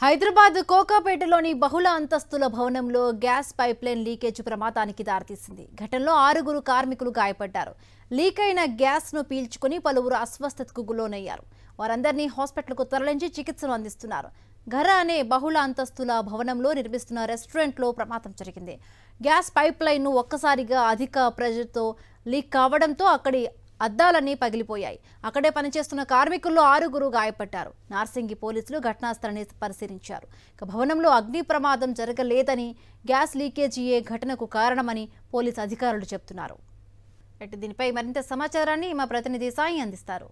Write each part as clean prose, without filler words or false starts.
హైదరాబాద్ కోకాపేటలోని బహుళ అంతస్తుల భవనంలో గ్యాస్ పైప్లైన్ లీకేజ్ ప్రమాదానికి దారితీసింది. ఘటనలో 6 కార్మికులు గాయపడ్డారు. లీక్ అయిన గ్యాస్ను పీల్చుకుని పలువురు అస్వస్థతకు గురయ్యారు. వారందరినీ హాస్పిటల్కు తరలించి చికిత్సలు అందిస్తున్నారు. ఘర అనే బహుళ అంతస్తుల భవనంలో నిర్మిస్తున్న రెస్టారెంట్లో ప్రమాదం జరిగింది. గ్యాస్ పైప్లైన్ను ఒక్కసారిగా అధిక ప్రెషర్తో లీక్ కావడంతో అక్కడి అద్దాలన్నీ పగిలిపోయాయి. అక్కడే పనిచేస్తున్న కార్మికుల్లో 6 గాయపడ్డారు. నార్సింగి పోలీసులు ఘటనా స్థలాన్ని పరిశీలించారు. భవనంలో అగ్ని ప్రమాదం జరగలేదని, గ్యాస్ లీకేజీయే ఘటనకు కారణమని పోలీసు అధికారులు చెబుతున్నారు. దీనిపై మరింత సమాచారాన్ని మా ప్రతినిధి సాయి అందిస్తారు.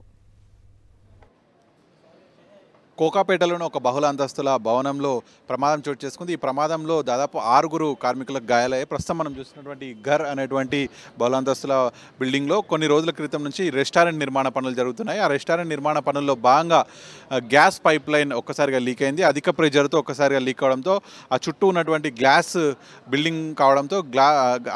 కోకాపేటలోని ఒక బహుళ అంతస్తుల భవనంలో ప్రమాదం చోటు చేసుకుంది. ఈ ప్రమాదంలో దాదాపు 6 కార్మికులకు గాయాలయ్యాయి. ప్రస్తుతం మనం చూస్తున్నటువంటి ఘర్ అనేటువంటి బహుళ అంతస్తుల బిల్డింగ్లో కొన్ని రోజుల క్రితం నుంచి రెస్టారెంట్ నిర్మాణ పనులు జరుగుతున్నాయి. ఆ రెస్టారెంట్ నిర్మాణ పనుల్లో భాగంగా గ్యాస్ పైప్ లైన్ ఒక్కసారిగా లీక్ అయింది. అధిక ప్రెజర్తో ఒక్కసారిగా లీక్ అవడంతో ఆ చుట్టూ ఉన్నటువంటి గ్లాస్ బిల్డింగ్ కావడంతో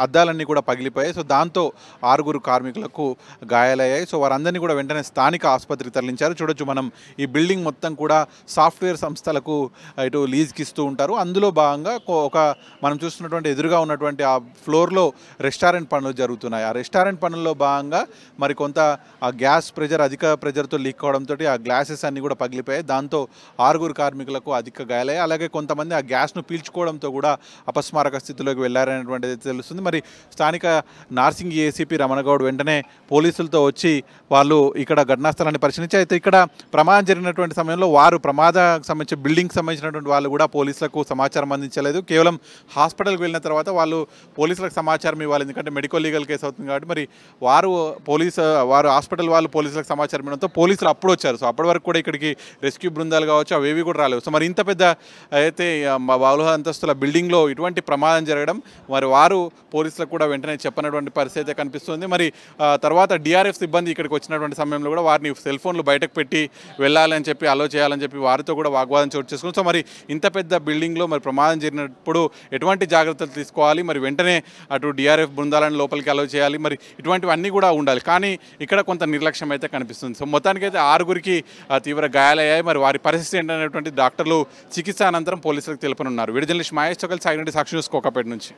అద్దాలన్నీ కూడా పగిలిపోయాయి. సో దాంతో 6 కార్మికులకు గాయాలయ్యాయి. సో వారందరినీ కూడా వెంటనే స్థానిక ఆసుపత్రికి తరలించారు. చూడొచ్చు మనం ఈ బిల్డింగ్ మొత్తం కూడా సాఫ్ట్వేర్ సంస్థలకు ఇటు లీజ్కి ఇస్తూ ఉంటారు. అందులో భాగంగా మనం చూస్తున్నటువంటి ఎదురుగా ఉన్నటువంటి ఆ ఫ్లోర్లో రెస్టారెంట్ పనులు జరుగుతున్నాయి. ఆ రెస్టారెంట్ పనుల్లో భాగంగా మరి కొంత ఆ గ్యాస్ ప్రెజర్ అధిక ప్రెజర్తో లీక్ అవడంతో ఆ గ్లాసెస్ అన్నీ కూడా పగిలిపోయాయి. దాంతో 6 కార్మికులకు అధిక గాయాలయ్యాయి. అలాగే కొంతమంది ఆ గ్యాస్ను పీల్చుకోవడంతో కూడా అపస్మారక స్థితిలోకి వెళ్లారనేటువంటిది తెలుస్తుంది. మరి స్థానిక నార్సింగి ఏసీపీ రమణగౌడ్ వెంటనే పోలీసులతో వచ్చి వాళ్ళు ఇక్కడ ఘటనా స్థలాన్ని పరిశీలించి అయితే ఇక్కడ ప్రమాదం జరిగినటువంటి సమయంలో ప్రమాదానికి సంబంధించి బిల్డింగ్కి సంబంధించినటువంటి వాళ్ళు కూడా పోలీసులకు సమాచారం అందించలేదు. కేవలం హాస్పిటల్కి వెళ్ళిన తర్వాత వాళ్ళు పోలీసులకు సమాచారం ఇవ్వాలి. ఎందుకంటే మెడికల్ లీగల్ కేసు అవుతుంది కాబట్టి మరి వారు హాస్పిటల్ వాళ్ళు పోలీసులకు సమాచారం ఇవ్వడంతో పోలీసులు అప్పుడు వచ్చారు. సో అప్పటి వరకు కూడా ఇక్కడికి రెస్క్యూ బృందాలు కావచ్చు అవేవి కూడా రాలేవు. సో మరి ఇంత పెద్ద అయితే బహుళ అంతస్తుల బిల్డింగ్లో ఇటువంటి ప్రమాదం జరగడం మరి వారు పోలీసులకు కూడా వెంటనే చెప్పనటువంటి పరిస్థితి కనిపిస్తుంది. మరి తర్వాత డిఆర్ఎఫ్ సిబ్బంది ఇక్కడికి వచ్చినటువంటి సమయంలో కూడా వారిని సెల్ ఫోన్లు బయటకు పెట్టి వెళ్ళాలని చెప్పి అలో చేయాలని చెప్పి వారితో కూడా వాగ్వాదం చోటు చేసుకున్నాం. సో మరి ఇంత పెద్ద బిల్డింగ్లో మరి ప్రమాదం జరిగినప్పుడు ఎటువంటి జాగ్రత్తలు తీసుకోవాలి, మరి వెంటనే అటు డిఆర్ఎఫ్ బృందాలను లోపలికి అలో చేయాలి, మరి ఇటువంటివన్నీ కూడా ఉండాలి. కానీ ఇక్కడ కొంత నిర్లక్ష్యం అయితే కనిపిస్తుంది. సో మొత్తానికైతే 6 తీవ్ర గాయాలయ్యాయి. మరి వారి పరిస్థితి ఏంటనేటువంటి డాక్టర్లు చికిత్స అనంతరం పోలీసులకు తెలుపనున్నారు. వీడియో జర్నలిస్ట్ మహేష్ చొకల్, సాయి రెడ్డి, సాక్షి న్యూస్, కోకాపేట నుంచి.